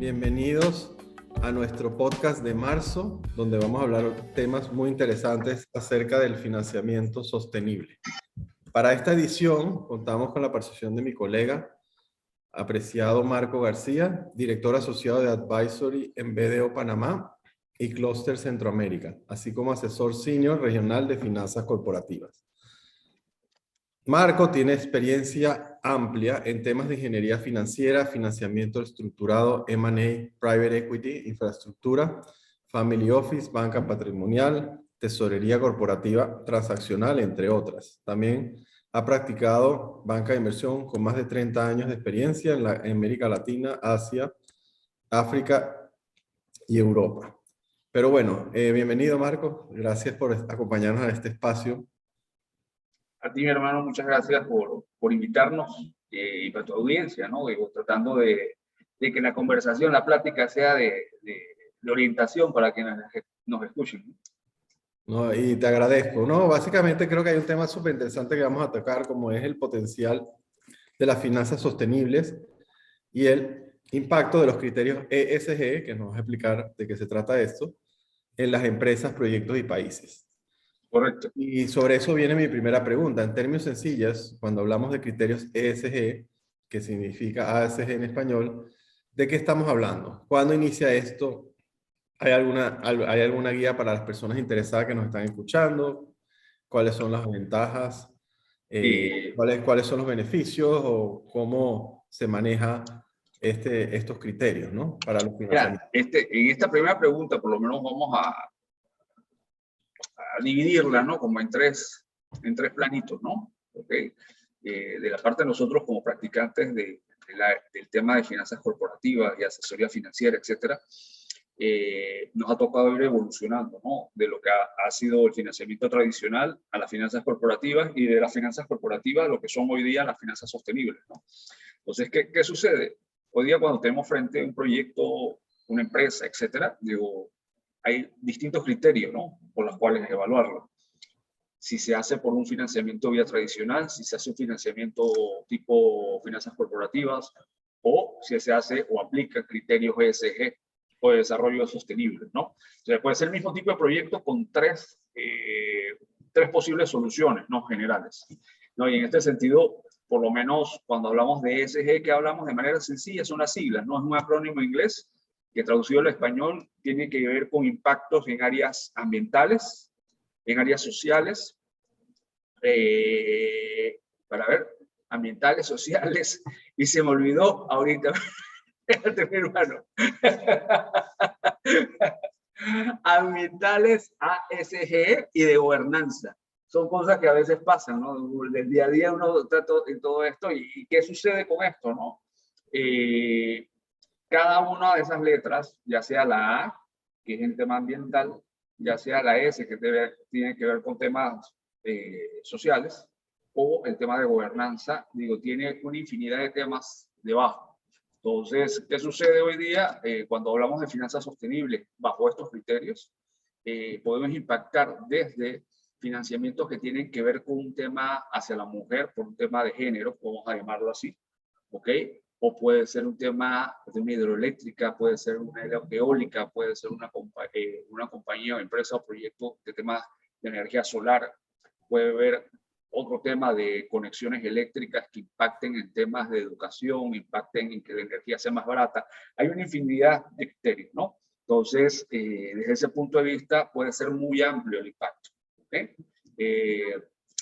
Bienvenidos a nuestro podcast de marzo, donde vamos a hablar temas muy interesantes acerca del financiamiento sostenible. Para esta edición contamos con la participación de mi colega, apreciado Marco García, director asociado de Advisory en BDO Panamá y Cluster Centroamérica, así como asesor senior regional de finanzas corporativas. Marco tiene experiencia amplia en temas de ingeniería financiera, financiamiento estructurado, M&A, private equity, infraestructura, family office, banca patrimonial, tesorería corporativa, transaccional, entre otras. También ha practicado banca de inversión con más de 30 años de experiencia en América Latina, Asia, África y Europa. Pero bueno, bienvenido Marco, gracias por acompañarnos a este espacio. A ti, mi hermano, muchas gracias por invitarnos y para tu audiencia, ¿no? Digo, tratando de que la conversación, la plática sea de orientación para quienes nos escuchen. No, y te agradezco. No, básicamente creo que hay un tema súper interesante que vamos a tocar, como es el potencial de las finanzas sostenibles y el impacto de los criterios ESG, que nos vas a explicar de qué se trata esto, en las empresas, proyectos y países. Correcto. Y sobre eso viene mi primera pregunta. En términos sencillos, cuando hablamos de criterios ESG, que significa ASG en español, ¿de qué estamos hablando? ¿Cuándo inicia esto? ¿Hay alguna guía para las personas interesadas que nos están escuchando? ¿Cuáles son las ventajas? ¿Cuáles son los beneficios? ¿O cómo se maneja estos criterios, ¿no? Para los financiamientos. En esta primera pregunta, por lo menos vamos a dividirla, ¿no? Como en tres planitos, ¿no? ¿Okay? De la parte de nosotros como practicantes del tema de finanzas corporativas y asesoría financiera, etcétera, nos ha tocado ir evolucionando, ¿no? De lo que ha sido el financiamiento tradicional a las finanzas corporativas y de las finanzas corporativas a lo que son hoy día las finanzas sostenibles, ¿no? Entonces, ¿qué sucede? Hoy día cuando tenemos frente un proyecto, una empresa, etcétera, digo, hay distintos criterios, ¿no? Por los cuales evaluarlo. Si se hace por un financiamiento vía tradicional, si se hace un financiamiento tipo finanzas corporativas, o si se hace o aplica criterios ESG o de desarrollo sostenible, ¿no? O sea, puede ser el mismo tipo de proyecto con tres posibles soluciones, ¿no? Generales, ¿no? Y en este sentido, por lo menos cuando hablamos de ESG, que hablamos de manera sencilla, son las siglas, no es un acrónimo inglés, que traducido al español tiene que ver con impactos en áreas ambientales, en áreas sociales, para ver, ambientales, sociales, y se me olvidó ahorita, mi hermano, ambientales, ASG y de gobernanza. Son cosas que a veces pasan, ¿no? Del día a día uno trata en todo esto, ¿y qué sucede con esto, no? Cada una de esas letras, ya sea la A, que es el tema ambiental, ya sea la S, que tiene que ver con temas sociales, o el tema de gobernanza, digo, tiene una infinidad de temas debajo. Entonces, ¿qué sucede hoy día cuando hablamos de finanzas sostenibles bajo estos criterios? Podemos impactar desde financiamientos que tienen que ver con un tema hacia la mujer, por un tema de género, vamos a llamarlo así, ¿ok? O puede ser un tema de una hidroeléctrica, puede ser una eólica, puede ser una compañía o empresa o proyecto de temas de energía solar, puede haber otro tema de conexiones eléctricas que impacten en temas de educación, impacten en que la energía sea más barata. Hay una infinidad de criterios, ¿no? Entonces, desde ese punto de vista puede ser muy amplio el impacto, ¿okay?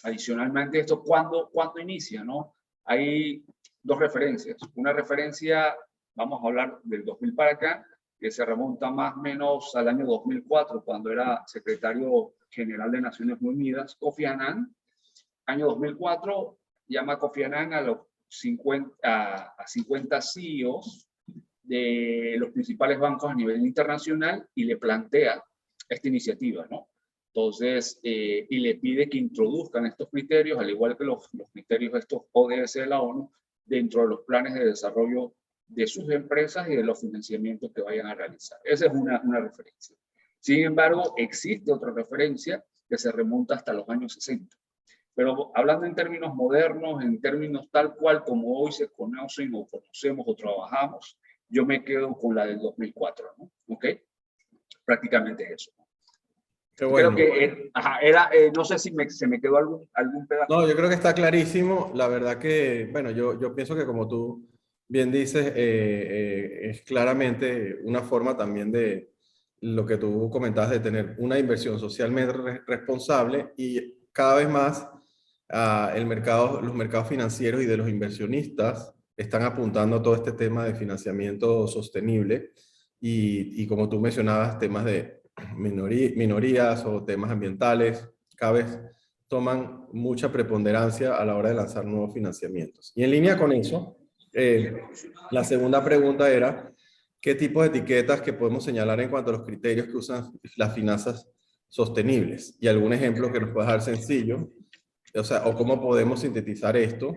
Adicionalmente, esto, ¿cuándo inicia, no? Hay dos referencias. Una referencia, vamos a hablar del 2000 para acá, que se remonta más o menos al año 2004, cuando era secretario general de Naciones Unidas, Kofi Annan. Año 2004, llama a Kofi Annan a los 50 CEOs de los principales bancos a nivel internacional y le plantea esta iniciativa, ¿no? Entonces, y le pide que introduzcan estos criterios, al igual que los criterios de estos ODS de la ONU, dentro de los planes de desarrollo de sus empresas y de los financiamientos que vayan a realizar. Esa es una referencia. Sin embargo, existe otra referencia que se remonta hasta los años 60. Pero hablando en términos modernos, en términos tal cual como hoy se conocen o conocemos o trabajamos, yo me quedo con la del 2004, ¿no? ¿Ok? Prácticamente eso. Qué bueno. Creo que no sé si se me quedó algún pedazo. No, yo creo que está clarísimo. La verdad que, bueno, yo pienso que como tú bien dices, es claramente una forma también de lo que tú comentabas de tener una inversión socialmente responsable y cada vez más los mercados financieros y de los inversionistas están apuntando a todo este tema de financiamiento sostenible y como tú mencionabas, temas de minorías o temas ambientales, cada vez toman mucha preponderancia a la hora de lanzar nuevos financiamientos. Y en línea con eso, la segunda pregunta era, ¿qué tipo de etiquetas que podemos señalar en cuanto a los criterios que usan las finanzas sostenibles? Y algún ejemplo que nos pueda dar sencillo, o sea, o cómo podemos sintetizar esto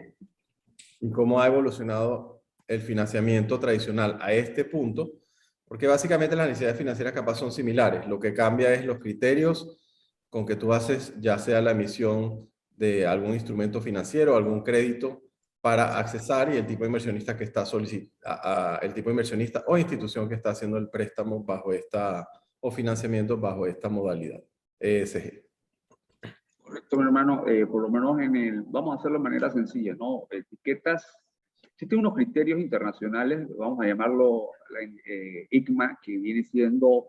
y cómo ha evolucionado el financiamiento tradicional a este punto, porque básicamente las necesidades financieras capaz son similares. Lo que cambia es los criterios con que tú haces, ya sea la emisión de algún instrumento financiero, algún crédito para accesar y el tipo de inversionista que está solicitando, el tipo de inversionista o institución que está haciendo el préstamo bajo esta, o financiamiento bajo esta modalidad, ESG. Correcto, mi hermano. Por lo menos vamos a hacerlo de manera sencilla, ¿no? Etiquetas, existen unos criterios internacionales, vamos a llamarlo ICMA, que viene siendo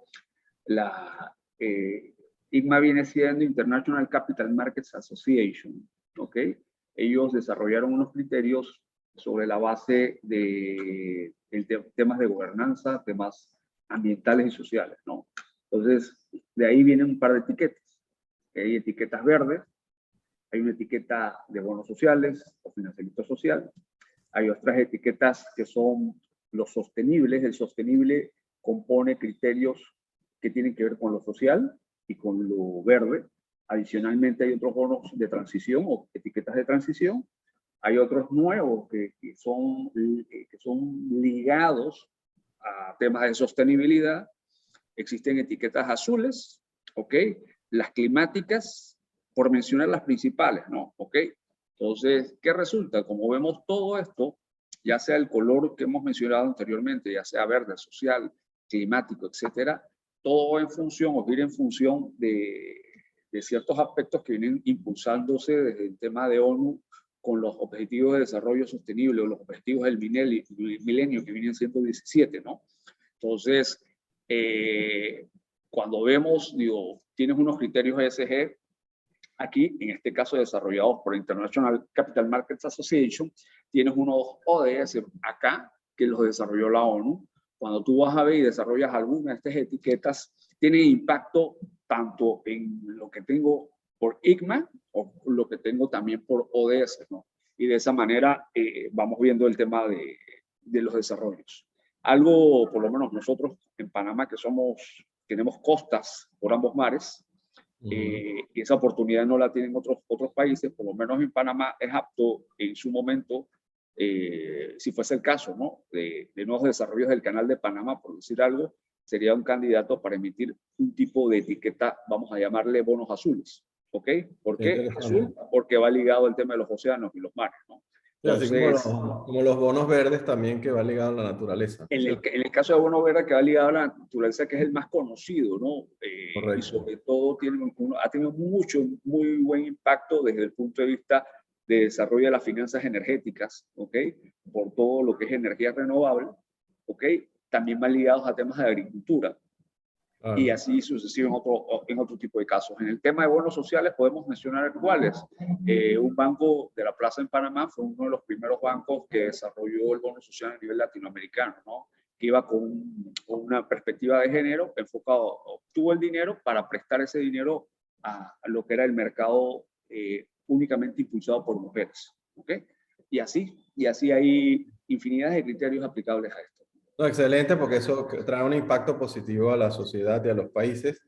ICMA viene siendo International Capital Markets Association, ¿ok? Ellos desarrollaron unos criterios sobre la base de temas de gobernanza, temas ambientales y sociales, ¿no? Entonces, de ahí vienen un par de etiquetas. Hay etiquetas verdes, hay una etiqueta de bonos sociales o financiamiento social, hay otras etiquetas que son los sostenibles. El sostenible compone criterios que tienen que ver con lo social y con lo verde. Adicionalmente hay otros bonos de transición o etiquetas de transición. Hay otros nuevos que son ligados a temas de sostenibilidad. Existen etiquetas azules, ¿ok? Las climáticas, por mencionar las principales, ¿no? ¿Ok? Entonces, ¿qué resulta? Como vemos todo esto, ya sea el color que hemos mencionado anteriormente, ya sea verde, social, climático, etcétera, todo en función o gira en función de ciertos aspectos que vienen impulsándose desde el tema de ONU con los objetivos de desarrollo sostenible o los objetivos del milenio que vienen siendo 17, ¿no? Entonces, cuando vemos, digo, tienes unos criterios ESG, aquí, en este caso desarrollados por International Capital Markets Association, tienes unos ODS acá que los desarrolló la ONU. Cuando tú vas a ver y desarrollas alguna de estas etiquetas, tiene impacto tanto en lo que tengo por ICMA o lo que tengo también por ODS, ¿no? Y de esa manera vamos viendo el tema de los desarrollos. Algo, por lo menos nosotros en Panamá, que tenemos costas por ambos mares, y esa oportunidad no la tienen otros países, por lo menos en Panamá es apto en su momento, si fuese el caso, ¿no? De nuevos desarrollos del canal de Panamá, por decir algo, sería un candidato para emitir un tipo de etiqueta, vamos a llamarle bonos azules, ¿ok? ¿Por qué azul? Porque va ligado al tema de los océanos y los mares, ¿no? Entonces, así como los bonos verdes también que va ligado a la naturaleza. En el caso de bono verde que va ligado a la naturaleza, que es el más conocido, ¿no? Y sobre todo ha tenido muy buen impacto desde el punto de vista de desarrollo de las finanzas energéticas, ¿ok? Por todo lo que es energía renovable, ¿ok? También van ligados a temas de agricultura. Y así sucesivo en otro tipo de casos. En el tema de bonos sociales podemos mencionar cuáles. Un banco de la Plaza en Panamá fue uno de los primeros bancos que desarrolló el bono social a nivel latinoamericano, ¿no? Que iba con una perspectiva de género enfocado, obtuvo el dinero para prestar ese dinero a lo que era el mercado únicamente impulsado por mujeres, ¿ok? Y así hay infinidad de criterios aplicables a esto. No, excelente, porque eso trae un impacto positivo a la sociedad y a los países,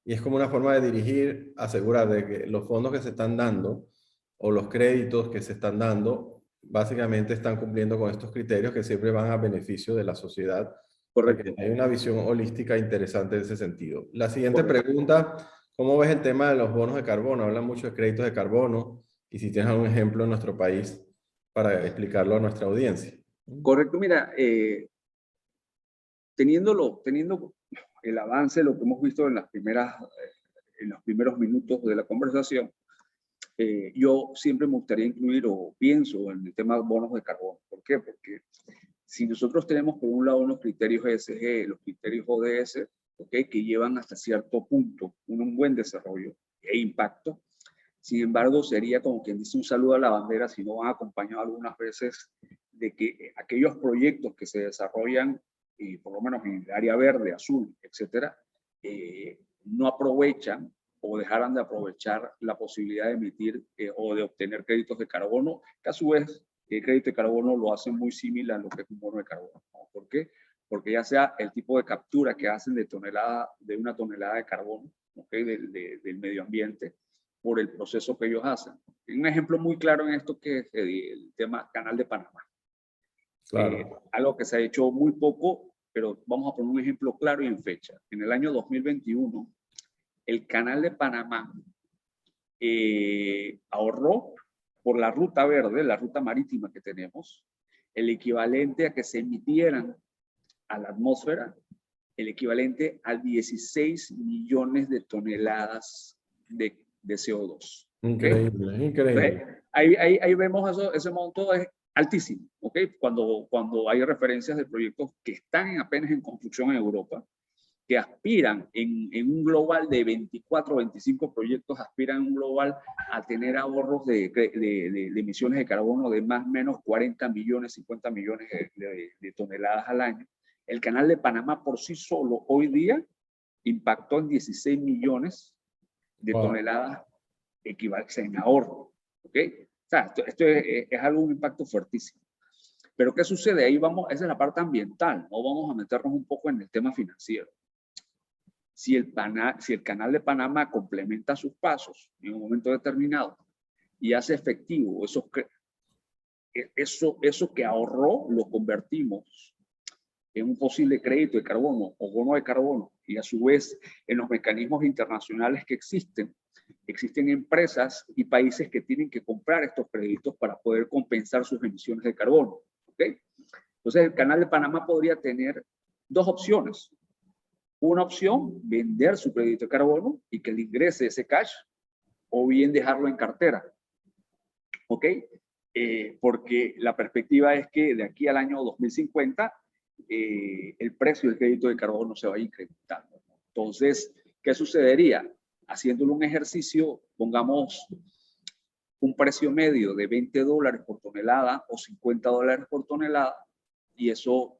y es como una forma de dirigir, asegurar de que los fondos que se están dando o los créditos que se están dando, básicamente están cumpliendo con estos criterios que siempre van a beneficio de la sociedad. Correcto. Hay una visión holística interesante en ese sentido. La siguiente pregunta, ¿cómo ves el tema de los bonos de carbono? Hablan mucho de créditos de carbono, y si tienes algún ejemplo en nuestro país para explicarlo a nuestra audiencia. Correcto, mira, teniendo el avance, lo que hemos visto en en los primeros minutos de la conversación, yo siempre me gustaría incluir o pienso en el tema de bonos de carbono. ¿Por qué? Porque si nosotros tenemos por un lado unos criterios ESG, los criterios ODS, ¿okay?, que llevan hasta cierto punto un buen desarrollo e impacto, sin embargo sería como quien dice un saludo a la bandera si no van acompañados algunas veces de que aquellos proyectos que se desarrollan, por lo menos en el área verde, azul, etcétera, no aprovechan o dejaran de aprovechar la posibilidad de emitir o de obtener créditos de carbono, que a su vez el crédito de carbono lo hace muy similar a lo que es un bono de carbono, ¿no? ¿Por qué? Porque ya sea el tipo de captura que hacen de una tonelada de carbono, ¿okay?, del medio ambiente, por el proceso que ellos hacen. Un ejemplo muy claro en esto que es el tema Canal de Panamá. Claro. Algo que se ha hecho muy poco, pero vamos a poner un ejemplo claro y en fecha. En el año 2021, el Canal de Panamá ahorró por la ruta verde, la ruta marítima que tenemos, el equivalente a que se emitieran a la atmósfera, el equivalente a 16 millones de toneladas de CO2. Increíble, ¿Okay? increíble. Entonces, ahí vemos eso, ese monto es altísimo, ¿ok? Cuando hay referencias de proyectos que están apenas en construcción en Europa, que aspiran en un global de 24 o 25 proyectos, aspiran en un global a tener ahorros de emisiones de carbono de más o menos 40 millones, 50 millones de toneladas al año. El Canal de Panamá por sí solo hoy día impactó en 16 millones de toneladas equivalentes en ahorro. ¿Ok? O sea, esto es algo, un impacto fuertísimo. Pero ¿qué sucede? Ahí vamos, esa es la parte ambiental, no vamos a meternos un poco en el tema financiero. Si el Canal de Panamá complementa sus pasos en un momento determinado y hace efectivo eso que ahorró, lo convertimos en un posible crédito de carbono o bono de carbono, y a su vez en los mecanismos internacionales que existen empresas y países que tienen que comprar estos créditos para poder compensar sus emisiones de carbono. ¿Okay? Entonces el Canal de Panamá podría tener dos opciones. Una opción, vender su crédito de carbono y que le ingrese ese cash, o bien dejarlo en cartera. ¿Ok? Porque la perspectiva es que de aquí al año 2050 el precio del crédito de carbono se va a incrementar. Entonces, ¿qué sucedería? Haciéndolo un ejercicio, pongamos un precio medio de $20 por tonelada o $50 por tonelada, y eso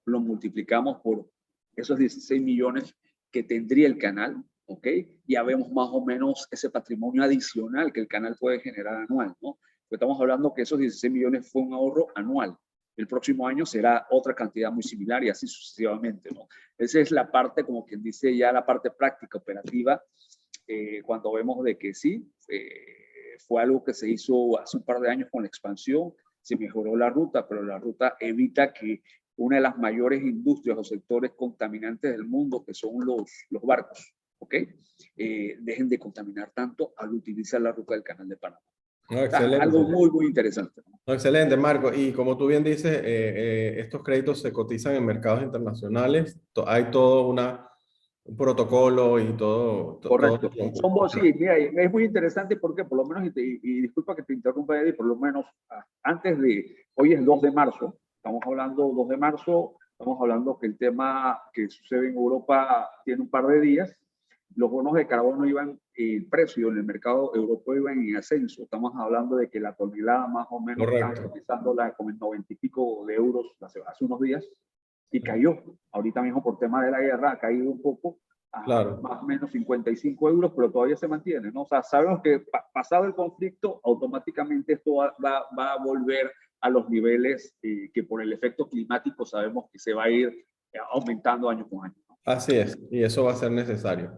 lo multiplicamos por esos 16 millones que tendría el canal, ¿ok? Ya vemos más o menos ese patrimonio adicional que el canal puede generar anual, ¿no? Estamos hablando que esos 16 millones fue un ahorro anual. El próximo año será otra cantidad muy similar y así sucesivamente, ¿no? Esa es la parte, como quien dice, ya la parte práctica, operativa, cuando vemos de que sí, fue algo que se hizo hace un par de años con la expansión, se mejoró la ruta, pero la ruta evita que una de las mayores industrias o sectores contaminantes del mundo, que son los barcos, ¿ok? Dejen de contaminar tanto al utilizar la ruta del Canal de Panamá. No, O sea, excelente. algo muy, muy interesante, ¿no? No, excelente, Marco. Y como tú bien dices, estos créditos se cotizan en mercados internacionales. Hay todo un protocolo y todo. Correcto. Todo. Sí, mira, es muy interesante porque por lo menos, y disculpa que te interrumpa, Eddie, por lo menos antes hoy es 2 de marzo, estamos hablando 2 de marzo, estamos hablando que el tema que sucede en Europa tiene un par de días, los bonos de carbono iban, el precio en el mercado europeo iba en ascenso, estamos hablando de que la tonelada más o menos están cotizándola como en 90 y pico de euros hace unos días, y cayó, ahorita mismo por tema de la guerra ha caído un poco, Claro. más o menos 55 euros, pero todavía se mantiene, ¿no? O sea, sabemos que pasado el conflicto, automáticamente esto va a volver a los niveles que por el efecto climático sabemos que se va a ir aumentando año con año, ¿no? Así es, y eso va a ser necesario.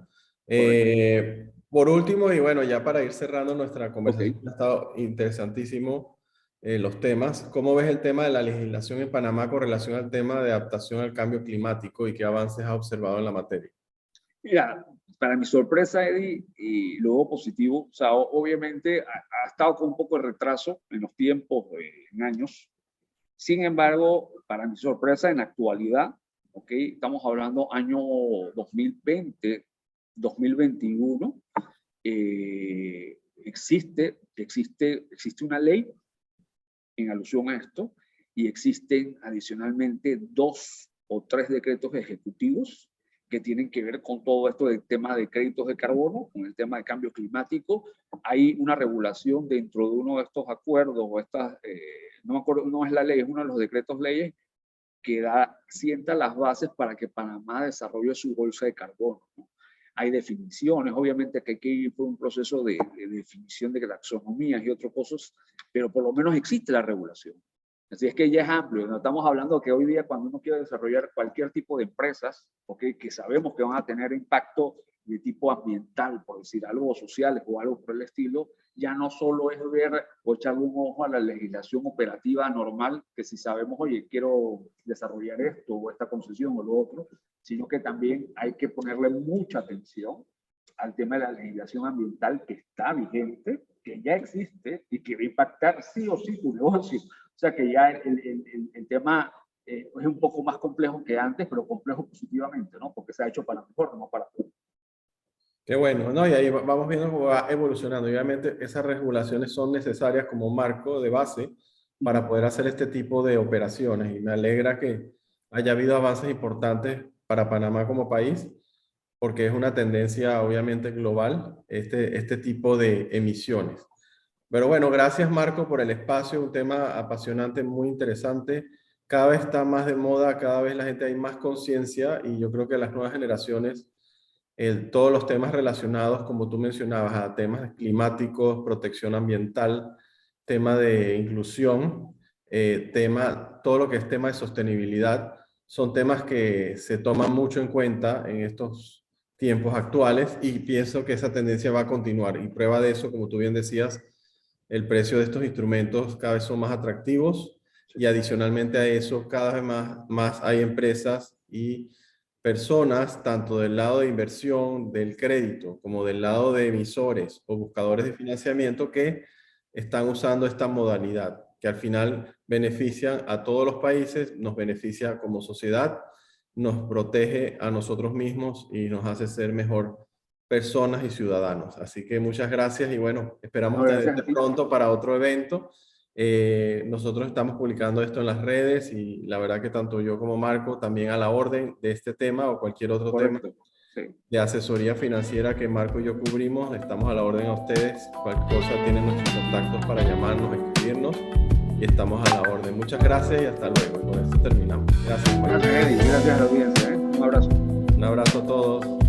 Correcto. Por último, y bueno, ya para ir cerrando nuestra conversación, Ok. ha estado interesantísimo los temas. ¿Cómo ves el tema de la legislación en Panamá con relación al tema de adaptación al cambio climático y qué avances ha observado en la materia? Mira, para mi sorpresa, Eddie, y luego positivo, o sea, obviamente ha estado con un poco de retraso en los tiempos, en años. Sin embargo, para mi sorpresa, en la actualidad, ¿ok? Estamos hablando año 2020, 2021. Existe una ley en alusión a esto y existen adicionalmente 2 o 3 decretos ejecutivos que tienen que ver con todo esto del tema de créditos de carbono, con el tema de cambio climático. Hay una regulación dentro de uno de estos acuerdos o estas, no me acuerdo, no es la ley, es uno de los decretos leyes que sienta las bases para que Panamá desarrolle su bolsa de carbono, ¿no? Hay definiciones, obviamente que hay que ir por un proceso de definición de taxonomías y otras cosas, pero por lo menos existe la regulación. Así es que ya es amplio. No estamos hablando que hoy día cuando uno quiere desarrollar cualquier tipo de empresas, ¿okay?, que sabemos que van a tener impacto de tipo ambiental, por decir algo, sociales o algo por el estilo, ya no solo es ver o echarle un ojo a la legislación operativa normal, que si sabemos, oye, quiero desarrollar esto o esta concesión o lo otro, sino que también hay que ponerle mucha atención al tema de la legislación ambiental que está vigente, que ya existe y que va a impactar sí o sí tu negocio. O sea que ya el tema es un poco más complejo que antes, pero complejo positivamente, ¿no? Porque se ha hecho para mejor, no para peor. Qué bueno, ¿no? Y ahí vamos viendo cómo va evolucionando. Obviamente esas regulaciones son necesarias como marco de base para poder hacer este tipo de operaciones. Y me alegra que haya habido avances importantes para Panamá como país, porque es una tendencia obviamente global este tipo de emisiones. Pero bueno, gracias Marco por el espacio, un tema apasionante, muy interesante. Cada vez está más de moda, cada vez la gente hay más conciencia y yo creo que las nuevas generaciones, todos los temas relacionados, como tú mencionabas, a temas climáticos, protección ambiental, tema de inclusión, todo lo que es tema de sostenibilidad, son temas que se toman mucho en cuenta en estos tiempos actuales y pienso que esa tendencia va a continuar. Y prueba de eso, como tú bien decías, el precio de estos instrumentos cada vez son más atractivos y adicionalmente a eso cada vez más hay empresas y personas, tanto del lado de inversión, del crédito, como del lado de emisores o buscadores de financiamiento que están usando esta modalidad, que al final beneficia a todos los países, nos beneficia como sociedad, nos protege a nosotros mismos y nos hace ser mejor personas y ciudadanos. Así que muchas gracias y bueno, esperamos tenerte pronto para otro evento. Nosotros estamos publicando esto en las redes y la verdad que tanto yo como Marco también a la orden de este tema o cualquier otro tema de asesoría financiera que Marco y yo cubrimos, estamos a la orden a ustedes. Cualquier cosa tienen nuestros contactos para llamarnos, escribirnos y estamos a la orden. Muchas gracias y hasta luego. Y con esto terminamos. Gracias, Marco. Gracias, Eddie. Gracias a la audiencia. Un abrazo. Un abrazo a todos.